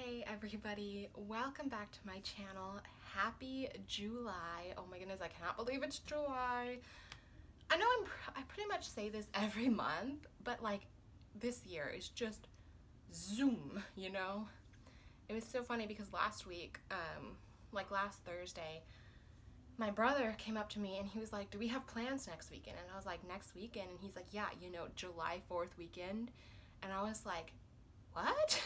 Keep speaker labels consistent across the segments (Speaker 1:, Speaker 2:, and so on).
Speaker 1: Hey everybody, welcome back to my channel. Happy July. Oh my goodness, I cannot believe it's July. I know I pretty much say this every month, but like this year is just zoom, you know? It was so funny because last week, like last Thursday, my brother came up to me and he was like, do we have plans next weekend? And I was like, next weekend? And he's like, yeah, you know, July 4th weekend. And I was like, what?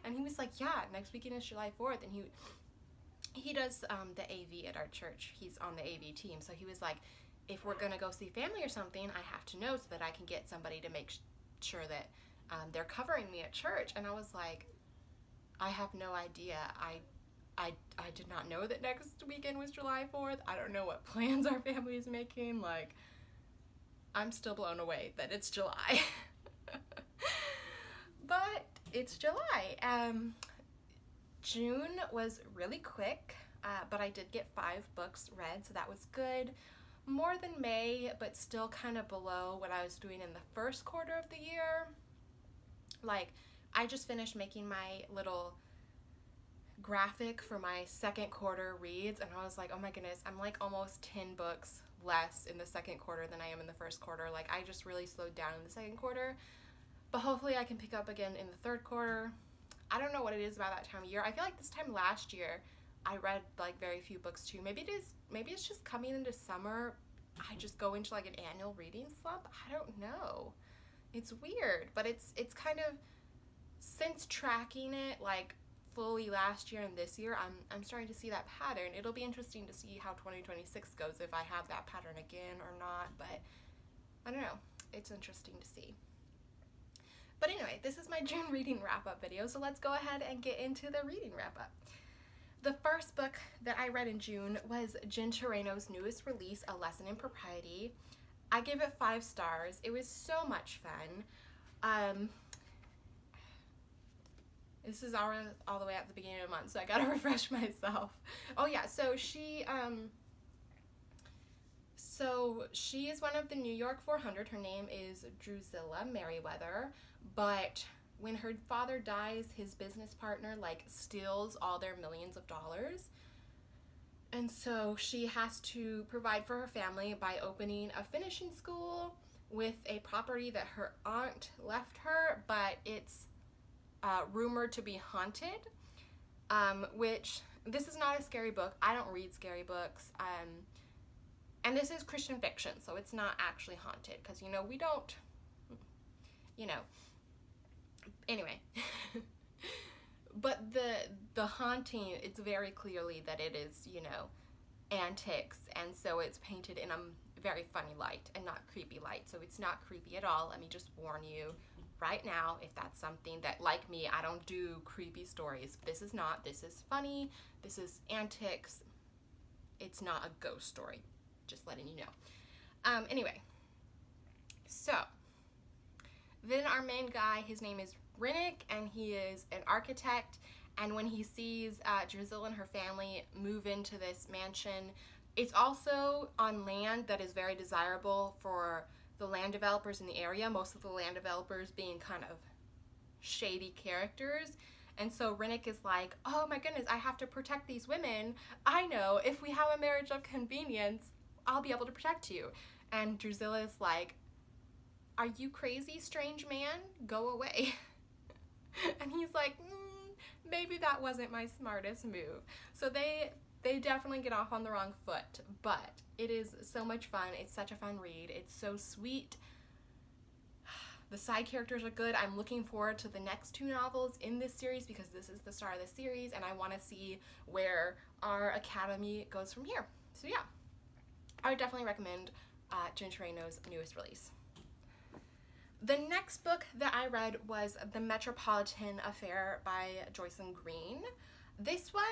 Speaker 1: And he was like, yeah, next weekend is July 4th. And he does the AV at our church. He's on the AV team. So he was like, if we're going to go see family or something, I have to know so that I can get somebody to make sure that they're covering me at church. And I was like, I have no idea. I did not know that next weekend was July 4th. I don't know what plans our family is making. Like, I'm still blown away that it's July. But it's July. June was really quick, but I did get 5 books read, so that was good. More than May, but still kind of below what I was doing in the first quarter of the year. Like, I just finished making my little graphic for my second quarter reads, and I was like, oh my goodness, I'm like almost 10 books less in the second quarter than I am in the first quarter. Like, I just really slowed down in the second quarter. But hopefully I can pick up again in the third quarter. I don't know what it is about that time of year. I feel like this time last year, I read like very few books too. Maybe it's just coming into summer. I just go into like an annual reading slump. I don't know. It's weird, but it's kind of, since tracking it like fully last year and this year, I'm starting to see that pattern. It'll be interesting to see how 2026 goes, if I have that pattern again or not, but I don't know. It's interesting to see. But anyway, this is my June reading wrap-up video, so let's go ahead and get into the reading wrap-up. The first book that I read in June was Turano's newest release, A Lesson in Propriety. I gave it 5 stars. It was so much fun. This is all the way at the beginning of the month, so I gotta refresh myself. Oh yeah, so she is one of the New York 400. Her name is Drusilla Merriweather, but when her father dies, his business partner like steals all their millions of dollars. And so she has to provide for her family by opening a finishing school with a property that her aunt left her, but it's rumored to be haunted, which this is not a scary book. I don't read scary books. And this is Christian fiction, so it's not actually haunted, because, you know, we don't, you know, anyway. But the haunting, it's very clearly that it is, you know, antics, and so it's painted in a very funny light and not creepy light, so it's not creepy at all. Let me just warn you right now, if that's something that, like me, I don't do creepy stories. This is not. This is funny. This is antics. It's not a ghost story. Just letting you know. Anyway, so then our main guy, his name is Rennick, and he is an architect. And when he sees Drusilla and her family move into this mansion, it's also on land that is very desirable for the land developers in the area, most of the land developers being kind of shady characters. And so Rennick is like, oh my goodness, I have to protect these women. I know, if we have a marriage of convenience, I'll be able to protect you. And Drusilla is like, are you crazy, strange man? Go away. And he's like, maybe that wasn't my smartest move. So they definitely get off on the wrong foot, but it is so much fun. It's such a fun read. It's so sweet. The side characters are good. I'm looking forward to the next 2 novels in this series, because this is the star of the series, and I want to see where our academy goes from here. So yeah, I would definitely recommend Turano's newest release. The next book that I read was The Metropolitan Affair by Jocelyn Green. This one,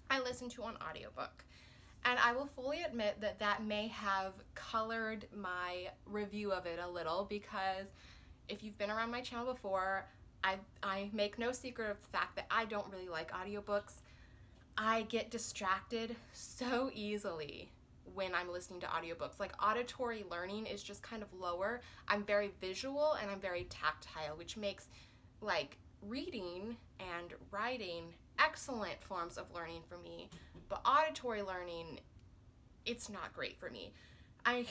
Speaker 1: I listened to on audiobook, and I will fully admit that that may have colored my review of it a little, because if you've been around my channel before, I make no secret of the fact that I don't really like audiobooks. I get distracted so easily when I'm listening to audiobooks. Like, auditory learning is just kind of lower. I'm very visual and I'm very tactile, which makes like reading and writing, excellent forms of learning for me, but auditory learning, it's not great for me. I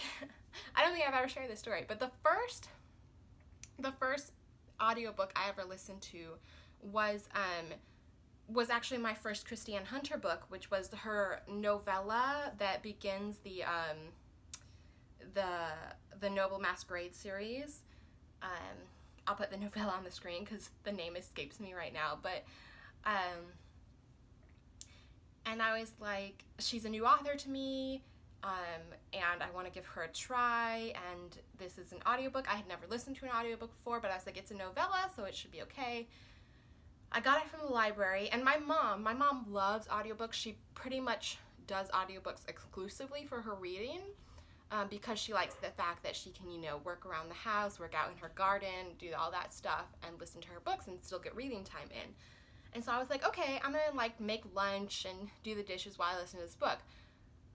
Speaker 1: don't think I've ever shared this story, but the first audiobook I ever listened to was actually my first Christiane Hunter book, which was her novella that begins the Noble Masquerade series. I'll put the novella on the screen because the name escapes me right now, but and I was like, she's a new author to me, and I want to give her a try, and this is an audiobook. I had never listened to an audiobook before, but I was like, it's a novella, so it should be okay. I got it from the library, and my mom loves audiobooks. She pretty much does audiobooks exclusively for her reading, because she likes the fact that she can, work around the house, work out in her garden, do all that stuff, and listen to her books and still get reading time in. And so I was like, okay, I'm gonna make lunch and do the dishes while I listen to this book.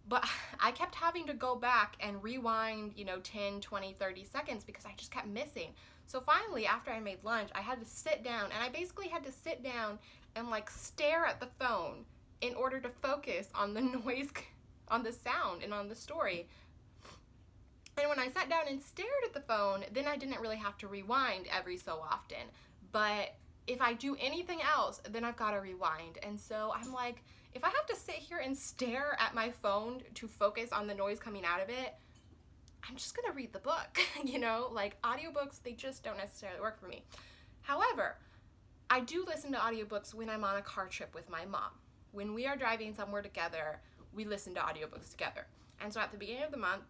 Speaker 1: But I kept having to go back and rewind, 10, 20, 30 seconds because I just kept missing. So finally, after I made lunch, I had to sit down, and I basically had to sit down and stare at the phone in order to focus on the noise, on the sound, and on the story. And when I sat down and stared at the phone, then I didn't really have to rewind every so often. But if I do anything else, then I've got to rewind. And so I'm like, if I have to sit here and stare at my phone to focus on the noise coming out of it, I'm just going to read the book. Audiobooks, they just don't necessarily work for me. However, I do listen to audiobooks when I'm on a car trip with my mom. When we are driving somewhere together, we listen to audiobooks together. And so at the beginning of the month,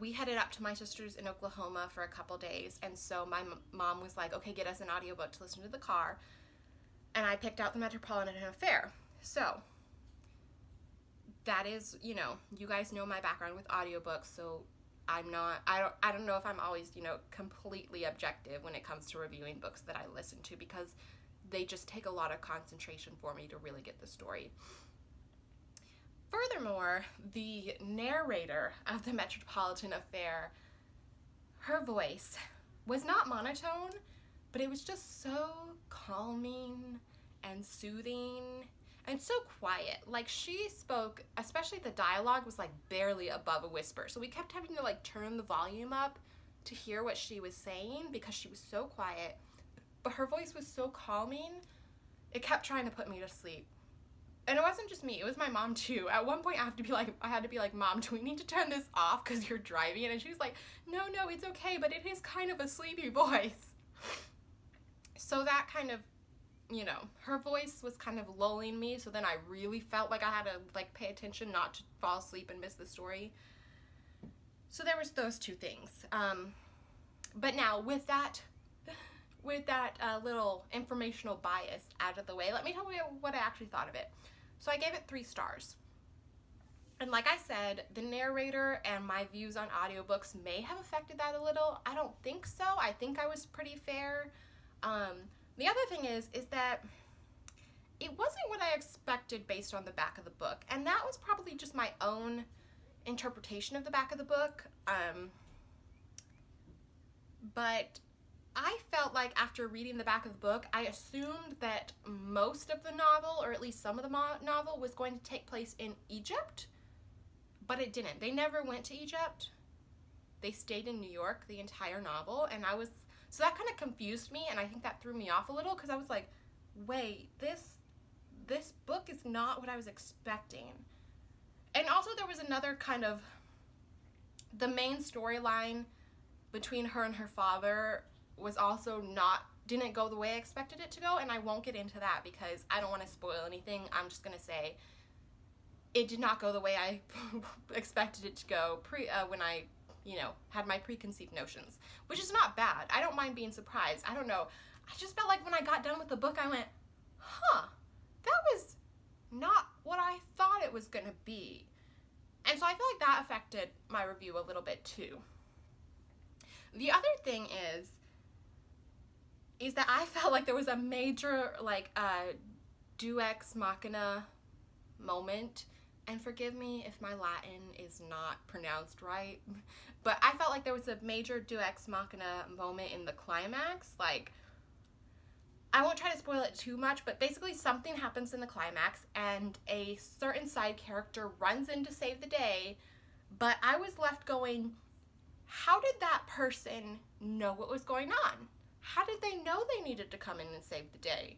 Speaker 1: we headed up to my sister's in Oklahoma for a couple days, and so my mom was like, okay, get us an audiobook to listen to the car, and I picked out the Metropolitan Affair. So that is, you guys know my background with audiobooks, so I don't know if I'm always, completely objective when it comes to reviewing books that I listen to, because they just take a lot of concentration for me to really get the story. Furthermore, the narrator of the Metropolitan Affair, her voice was not monotone, but it was just so calming and soothing and so quiet. She spoke, especially the dialogue was barely above a whisper. So we kept having to turn the volume up to hear what she was saying because she was so quiet. But her voice was so calming, it kept trying to put me to sleep. And it wasn't just me, it was my mom too. At one point I had to be like, Mom, do we need to turn this off because you're driving? And she was like, no, it's okay, but it is kind of a sleepy voice. So that kind of, her voice was kind of lulling me, so then I really felt like I had to pay attention not to fall asleep and miss the story. So there was those two things. But now with that little informational bias out of the way, let me tell you what I actually thought of it. So I gave it 3 stars. And like I said, the narrator and my views on audiobooks may have affected that a little. I don't think so. I think I was pretty fair. The other thing is that it wasn't what I expected based on the back of the book. And that was probably just my own interpretation of the back of the book. But I felt like after reading the back of the book, I assumed that most of the novel, or at least some of the novel, was going to take place in Egypt, but it didn't. They never went to Egypt. They stayed in New York the entire novel, and so that kind of confused me, and I think that threw me off a little, because I was like, wait, this book is not what I was expecting. And also there was another kind of, the main storyline between her and her father was also didn't go the way I expected it to go, and I won't get into that because I don't want to spoil anything. I'm just going to say it did not go the way I expected it to go when I, had my preconceived notions, which is not bad. I don't mind being surprised. I don't know. I just felt like when I got done with the book, I went, that was not what I thought it was going to be. And so I feel like that affected my review a little bit too. The other thing is that I felt like there was a major, deus ex machina moment, and forgive me if my Latin is not pronounced right, but I felt like there was a major deus ex machina moment in the climax. I won't try to spoil it too much, but basically something happens in the climax and a certain side character runs in to save the day, but I was left going, how did that person know what was going on? How did they know they needed to come in and save the day?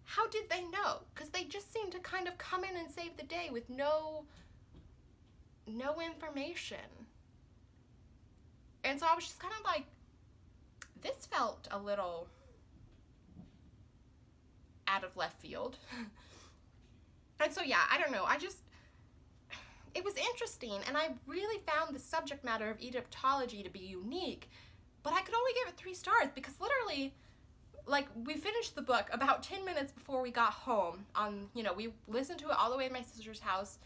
Speaker 1: How did they know? Because they just seemed to kind of come in and save the day with no information. And so I was just kind of like, this felt a little out of left field. And so, yeah, I don't know. It was interesting, and I really found the subject matter of Egyptology to be unique, but I could only give it 3 stars because literally, like, we finished the book about 10 minutes before we got home. We listened to it all the way at my sister's house,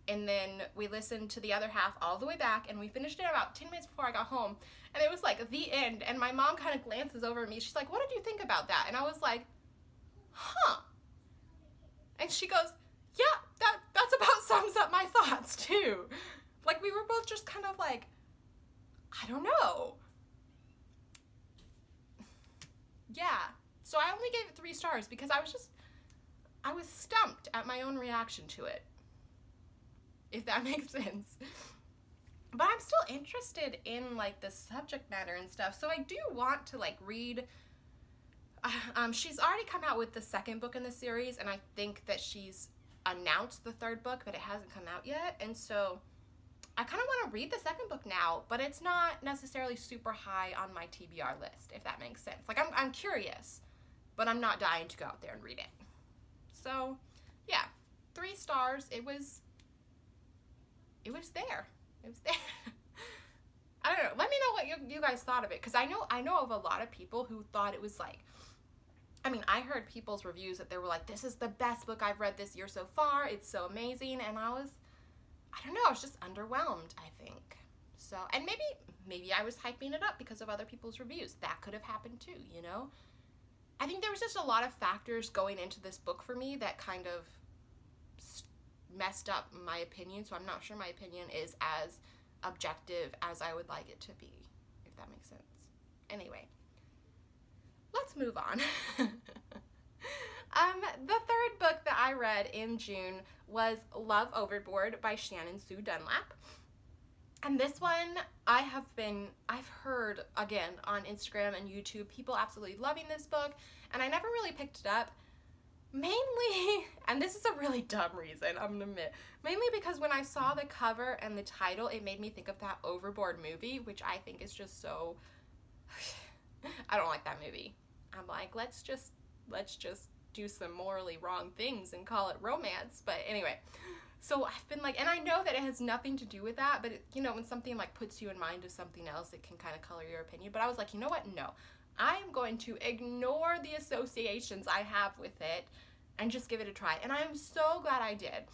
Speaker 1: and then we listened to the other half all the way back, and we finished it about 10 minutes before I got home, and it was like the end, and my mom kind of glances over at me. She's like, what did you think about that? And I was like, huh. And she goes, yeah, that's about sums up my thoughts too. Like, we were both just kind of like, I don't know. Yeah. So I only gave it 3 stars because I was stumped at my own reaction to it, if that makes sense. But I'm still interested in, like, the subject matter and stuff, so I do want to, like, read. She's already come out with the 2nd book in the series, and I think that she's announced the 3rd book, but it hasn't come out yet, and so I kind of want to read the 2nd book now, but it's not necessarily super high on my TBR list, if that makes sense. Like, I'm curious, but I'm not dying to go out there and read it. So, yeah, 3 stars. It was there. It was there. I don't know. Let me know what you guys thought of it, because I know of a lot of people who thought it was like, I mean, I heard people's reviews that they were like, this is the best book I've read this year so far. It's so amazing. And I don't know, I was just underwhelmed, I think. So, and maybe I was hyping it up because of other people's reviews. That could have happened too, you know? I think there was just a lot of factors going into this book for me that kind of messed up my opinion. So I'm not sure my opinion is as objective as I would like it to be, if that makes sense. Anyway, let's move on. The 3rd book that I read in June was Love Overboard by Shannon Sue Dunlap. And this one, I've heard, again, on Instagram and YouTube, people absolutely loving this book, and I never really picked it up. Mainly, and this is a really dumb reason, I'm gonna admit, mainly because when I saw the cover and the title, it made me think of that Overboard movie, which I think is just so, I don't like that movie. I'm like, let's just do some morally wrong things and call it romance. But anyway, so I've been like, and I know that it has nothing to do with that, but when something like puts you in mind of something else, it can kind of color your opinion. But I was like, you know what? No, I am going to ignore the associations I have with it and just give it a try. And I am so glad I did.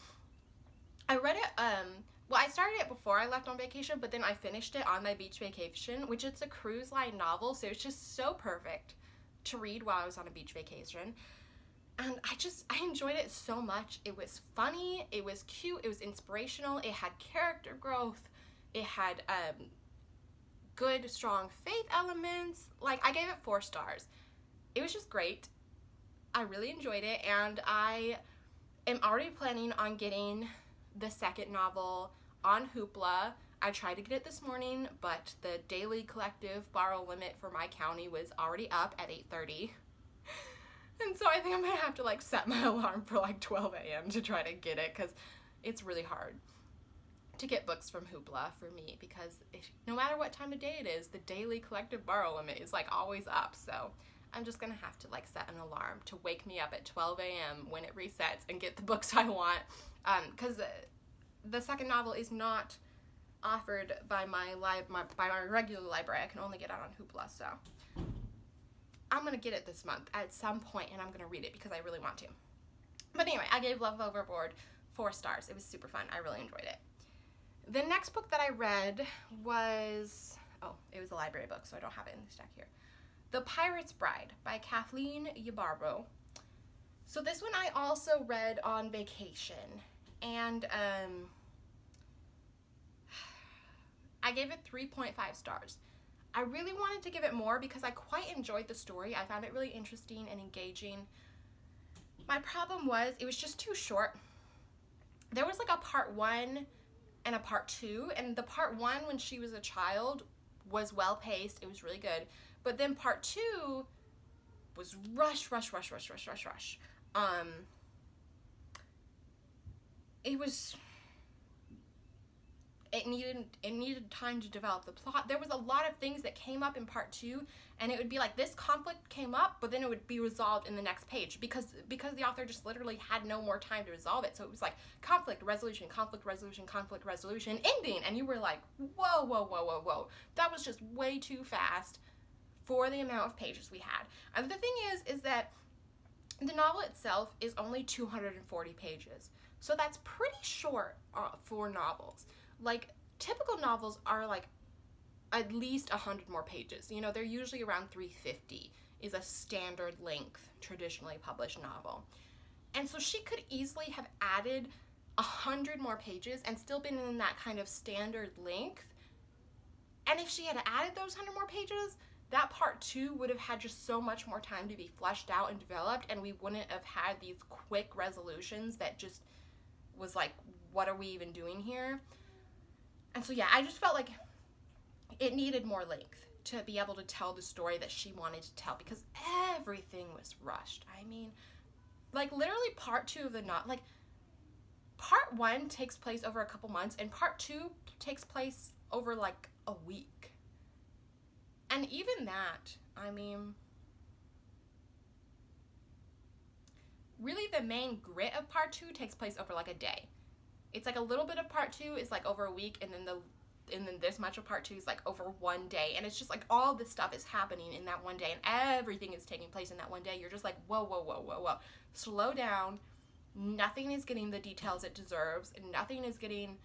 Speaker 1: I read it, I started it before I left on vacation, but then I finished it on my beach vacation, which it's a cruise line novel, so it's just so perfect to read while I was on a beach vacation. And I enjoyed it so much. It was funny, it was cute, it was inspirational, it had character growth, it had good, strong faith elements. Like, I gave it 4 stars. It was just great. I really enjoyed it, and I am already planning on getting the 2nd novel on Hoopla. I tried to get it this morning, but the daily collective borrow limit for my county was already up at 8:30. And so I think I'm going to have to, like, set my alarm for, like, 12 a.m. to try to get it, because it's really hard to get books from Hoopla for me, because no matter what time of day it is, the daily collective borrow limit is, like, always up. So I'm just going to have to, like, set an alarm to wake me up at 12 a.m. when it resets and get the books I want, because the 2nd novel is not offered by my regular library. I can only get it on Hoopla, so I'm going to get it this month at some point, and I'm going to read it because I really want to. But anyway, I gave Love Overboard 4 stars. It was super fun. I really enjoyed it. The next book that I read was, it was a library book, so I don't have it in the stack here. The Pirate's Bride by Kathleen Ybarbo. So this one I also read on vacation, and I gave it 3.5 stars. I really wanted to give it more because I quite enjoyed the story. I found it really interesting and engaging. My problem was it was just too short. There was like a part 1 and a part 2, and the part 1 when she was a child was well paced. It was really good. But then part 2 was rush. It needed time to develop the plot. There was a lot of things that came up in part 2, and it would be like this conflict came up, but then it would be resolved in the next page because the author just literally had no more time to resolve it. So it was like conflict resolution, ending, and you were like, whoa. That was just way too fast for the amount of pages we had. And the thing is that the novel itself is only 240 pages. So that's pretty short for novels. Like, typical novels are like at least 100 more pages. You know, they're usually around 350 is a standard length traditionally published novel. And so she could easily have added 100 more pages and still been in that kind of standard length. And if she had added those 100 more pages, that part 2 would have had just so much more time to be fleshed out and developed, and we wouldn't have had these quick resolutions that just was like, what are we even doing here? And so yeah, I just felt like it needed more length to be able to tell the story that she wanted to tell, because everything was rushed. I mean, like literally part 2 of the part 1 takes place over a couple months, and part 2 takes place over like a week. And even that, I mean, really the main grit of part 2 takes place over like a day. It's like a little bit of part 2 is like over a week, and then this much of part 2 is like over one day. And it's just like all this stuff is happening in that one day, and everything is taking place in that one day. You're just like, whoa. Slow down. Nothing is getting the details it deserves, and nothing is getting...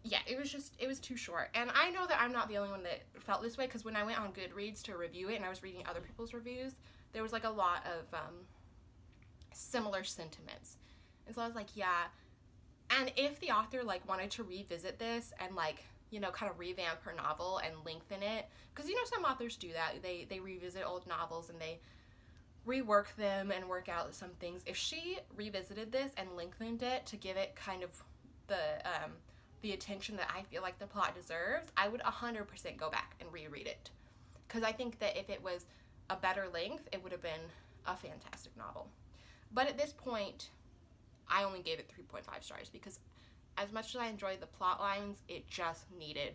Speaker 1: Yeah, it was too short. And I know that I'm not the only one that felt this way, because when I went on Goodreads to review it and I was reading other people's reviews, there was like a lot of similar sentiments. And so I was like, yeah. And if the author like wanted to revisit this and like, you know, kind of revamp her novel and lengthen it, because you know some authors do that. They revisit old novels and they rework them and work out some things. If she revisited this and lengthened it to give it kind of the attention that I feel like the plot deserves, I would 100% go back and reread it. Because I think that if it was a better length, it would have been a fantastic novel. But at this point, I only gave it 3.5 stars because as much as I enjoyed the plot lines, it just needed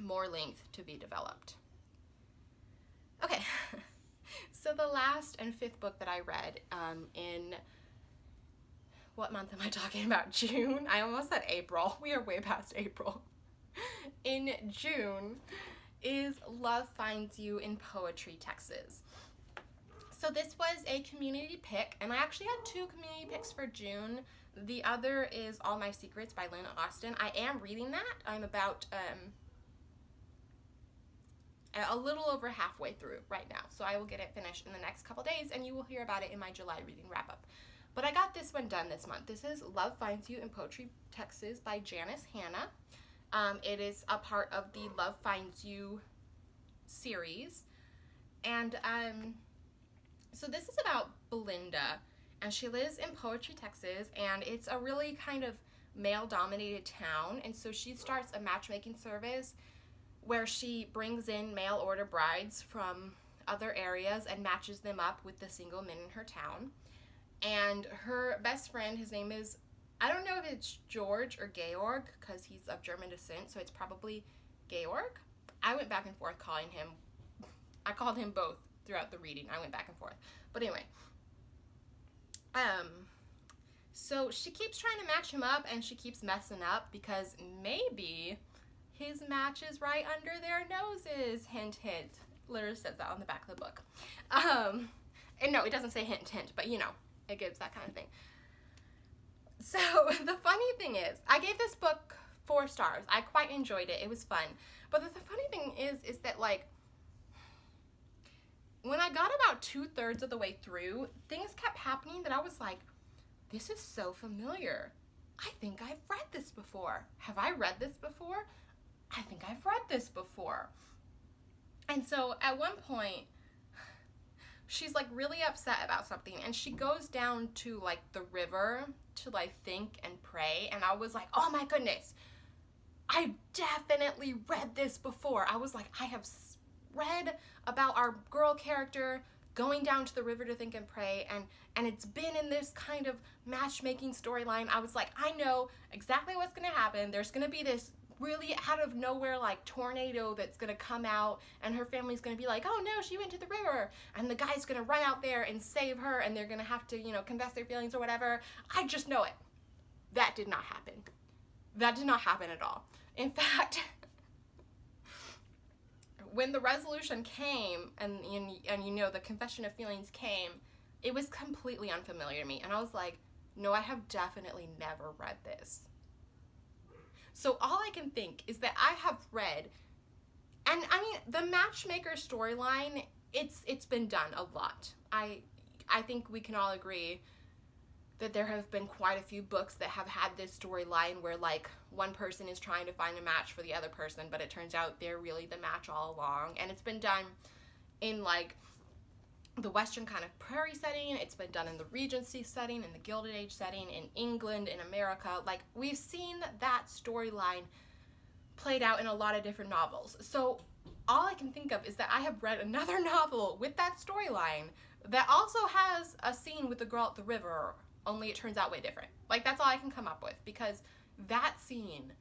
Speaker 1: more length to be developed. Okay, so the last and 5th book that I read in... What month am I talking about? June? I almost said April. We are way past April. In June is Love Finds You in Poetry, Texas. So this was a community pick, and I actually had 2 community picks for June. The other is All My Secrets by Lynn Austin. I am reading that. I'm about a little over halfway through right now. So I will get it finished in the next couple days, and you will hear about it in my July reading wrap-up. But I got this one done this month. This is Love Finds You in Poetry, Texas by Janice Hanna. It is a part of the Love Finds You series. And so this is about Belinda, and she lives in Poetry, Texas, and it's a really kind of male-dominated town. And so she starts a matchmaking service where she brings in mail-order brides from other areas and matches them up with the single men in her town. And her best friend, his name is, I don't know if it's George or Georg, because he's of German descent, so it's probably Georg. I went back and forth calling him. I called him both throughout the reading. I went back and forth. But anyway. So she keeps trying to match him up, and she keeps messing up, because maybe his match is right under their noses. Hint, hint. Literally says that on the back of the book. And no, it doesn't say hint, hint, but you know. It gives that kind of thing. So the funny thing is, I gave this book 4 stars. I quite enjoyed it. It was fun. But the funny thing is that like, when I got about 2/3 of the way through, things kept happening that I was like, this is so familiar. I think I've read this before. Have I read this before? I think I've read this before. And so at one point, she's like really upset about something, and she goes down to like the river to like think and pray. And I was like, oh my goodness, I definitely read this before. I was like, I have read about our girl character going down to the river to think and pray, and it's been in this kind of matchmaking storyline. I was like, I know exactly what's gonna happen. There's gonna be this really out of nowhere like tornado that's gonna come out, and her family's gonna be like, oh no, she went to the river, and the guy's gonna run out there and save her, and they're gonna have to, you know, confess their feelings or whatever. I just know it. That did not happen. That did not happen at all. In fact, when the resolution came and you know, the confession of feelings came, it was completely unfamiliar to me, and I was like, no, I have definitely never read this. So all I can think is that I have read, and I mean, the matchmaker storyline, it's been done a lot. I think we can all agree that there have been quite a few books that have had this storyline where like one person is trying to find a match for the other person, but it turns out they're really the match all along. And it's been done in like the Western kind of prairie setting. It's been done in the Regency setting, in the Gilded Age setting, in England, in America. Like, we've seen that storyline played out in a lot of different novels. So all I can think of is that I have read another novel with that storyline that also has a scene with the girl at the river, only it turns out way different. Like, that's all I can come up with, because that scene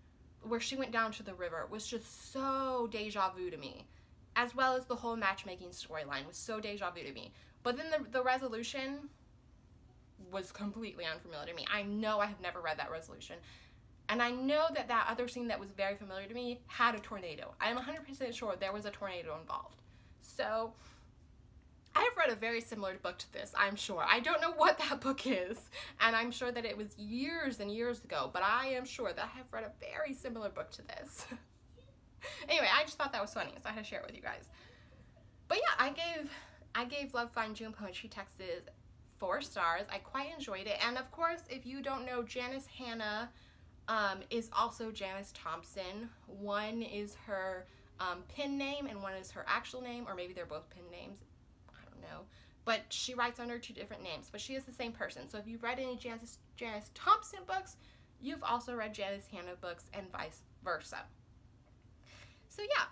Speaker 1: where she went down to the river was just so deja vu to me, as well as the whole matchmaking storyline was so deja vu to me. But then the resolution was completely unfamiliar to me. I know I have never read that resolution. And I know that that other scene that was very familiar to me had a tornado. I'm 100% sure there was a tornado involved. So I have read a very similar book to this, I'm sure. I don't know what that book is, and I'm sure that it was years and years ago, but I am sure that I have read a very similar book to this. Anyway, I just thought that was funny, so I had to share it with you guys. But yeah, I gave Love Fine June Poetry Texts 4 stars. I quite enjoyed it. And of course, if you don't know, Janice Hanna is also Janice Thompson. One is her pen name and one is her actual name, or maybe they're both pen names. I don't know. But she writes under 2 different names, but she is the same person. So if you've read any Janice Thompson books, you've also read Janice Hanna books, and vice versa. So yeah,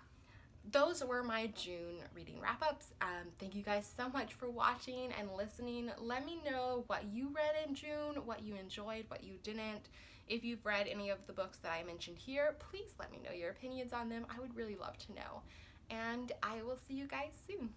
Speaker 1: those were my June reading wrap-ups. Thank you guys so much for watching and listening. Let me know what you read in June, what you enjoyed, what you didn't. If you've read any of the books that I mentioned here, please let me know your opinions on them. I would really love to know. And I will see you guys soon.